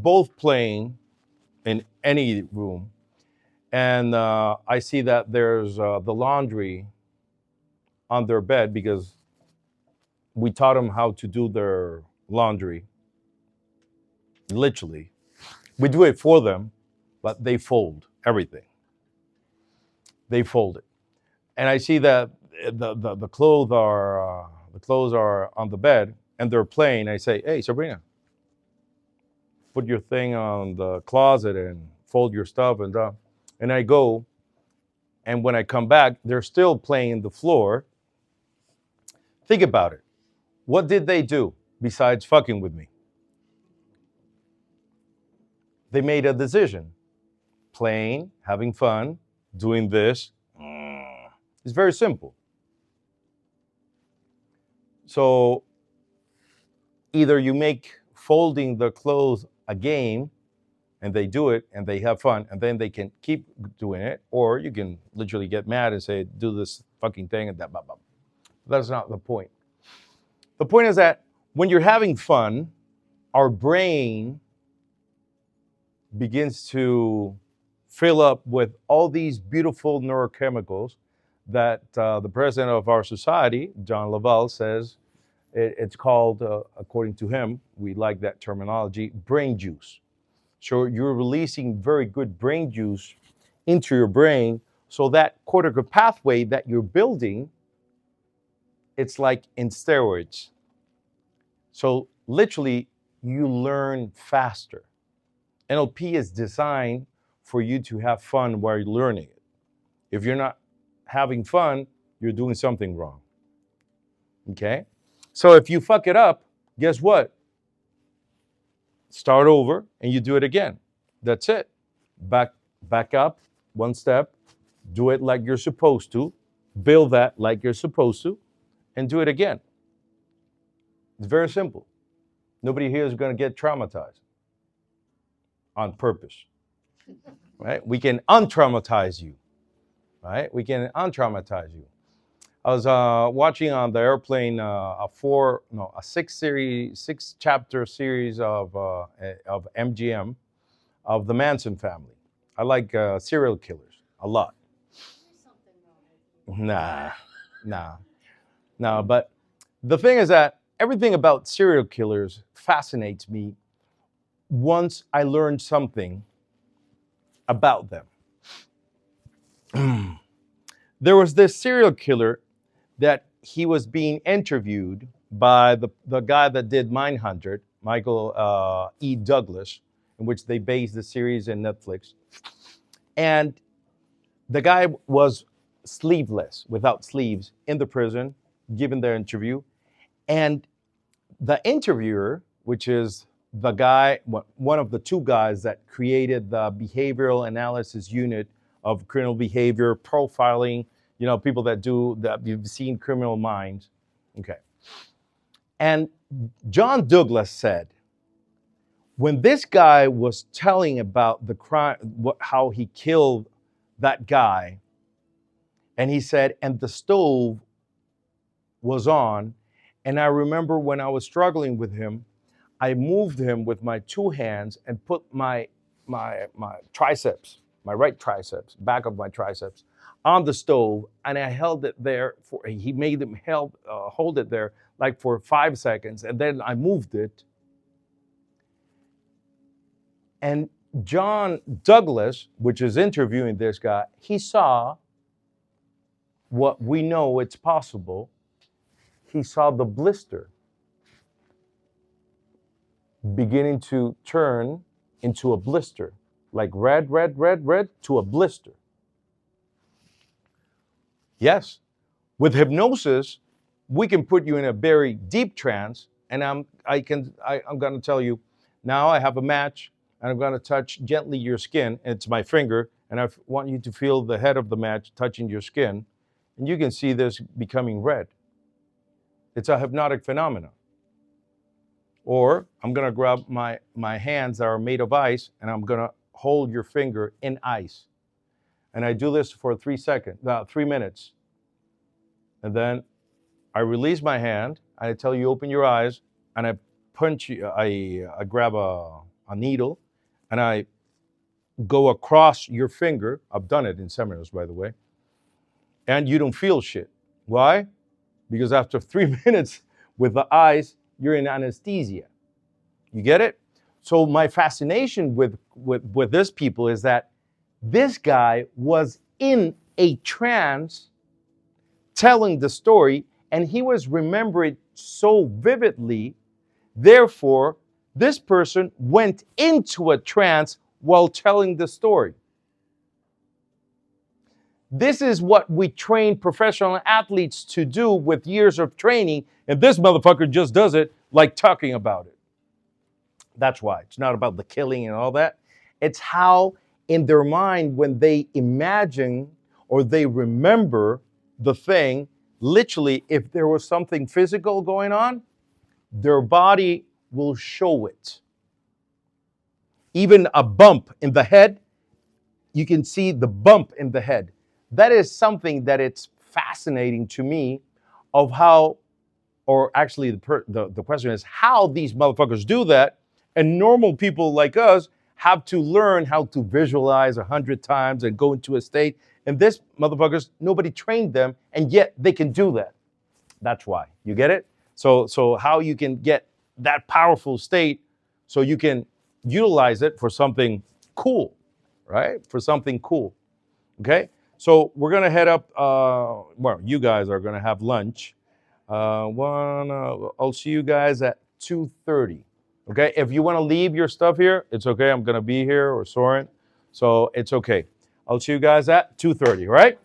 both playing in any room, and I see that there's the laundry on their bed because we taught them how to do their laundry. Literally, we do it for them, but they fold everything. They fold it, and I see that the clothes are on the bed and they're playing. I say, "Hey, Sabrina, put your thing on the closet and fold your stuff." And I go, and when I come back, they're still playing the floor. Think about it. What did they do besides fucking with me? They made a decision. Playing, having fun, doing this. It's very simple. So either you make folding the clothes a game and they do it and they have fun and then they can keep doing it, or you can literally get mad and say, do this fucking thing and that, blah, blah. That's not the point. The point is that when you're having fun, our brain begins to fill up with all these beautiful neurochemicals that the president of our society, John Lavelle, says it's called, according to him, we like that terminology, brain juice. So you're releasing very good brain juice into your brain, so that cortical pathway that you're building, it's like in steroids. So literally, you learn faster. NLP is designed for you to have fun while you're learning it. If you're not having fun, you're doing something wrong. Okay? So if you fuck it up, guess what? Start over and you do it again. That's it. Back up one step, do it like you're supposed to, build that like you're supposed to, and do it again. It's very simple. Nobody here is going to get traumatized on purpose. Right? We can untraumatize you. Right? We can untraumatize you. I was watching on the airplane a 6-chapter series of MGM of the Manson family. I like serial killers a lot. Nah. But the thing is that everything about serial killers fascinates me once I learned something about them. There was this serial killer that he was being interviewed by the guy that did Mindhunter, Michael E. Douglas, in which they based the series in Netflix. And the guy was sleeveless, without sleeves, in the prison, giving their interview. And the interviewer, which is the guy, one of the two guys that created the behavioral analysis unit of criminal behavior, profiling, people that you've seen Criminal Minds. Okay. And John Douglas said, when this guy was telling about the crime, how he killed that guy, and he said, and the stove was on, and I remember when I was struggling with him, I moved him with my two hands and put my triceps, my right triceps, back of my triceps, on the stove, and I held it there he made him hold it there like for 5 seconds, and then I moved it. And John Douglas, which is interviewing this guy, he saw what we know it's possible. He saw the blister beginning to turn into a blister, like red to a blister. Yes, with hypnosis, we can put you in a very deep trance, and I'm going to tell you, now I have a match, and I'm going to touch gently your skin. It's my finger, and I want you to feel the head of the match touching your skin, and you can see this becoming red. It's a hypnotic phenomenon. Or I'm going to grab my hands that are made of ice, and I'm going to hold your finger in ice. And I do this for 3 minutes. And then I release my hand, and I tell you, open your eyes, and I punch you, I grab a a needle, and I go across your finger. I've done it in seminars, by the way, and you don't feel shit. Why? Because after 3 minutes with the eyes, you're in anesthesia. You get it? So my fascination with this people is that this guy was in a trance telling the story, and he was remembering so vividly. Therefore, this person went into a trance while telling the story. This is what we train professional athletes to do with years of training, and this motherfucker just does it like talking about it. That's why. It's not about the killing and all that. It's how in their mind, when they imagine or they remember the thing, literally, if there was something physical going on, their body will show it. Even a bump in the head, you can see the bump in the head. That is something that it's fascinating to me of how, or actually the question is how these motherfuckers do that. And normal people like us have to learn how to visualize 100 times and go into a state. And this motherfuckers, nobody trained them, and yet they can do that. That's why. You get it? So how you can get that powerful state so you can utilize it for something cool, right? For something cool. Okay? So we're going to head up, well, you guys are going to have lunch. I'll see you guys at 2:30. Okay, if you want to leave your stuff here, it's okay. I'm going to be here, or Soren. So it's okay. I'll see you guys at 2:30, right?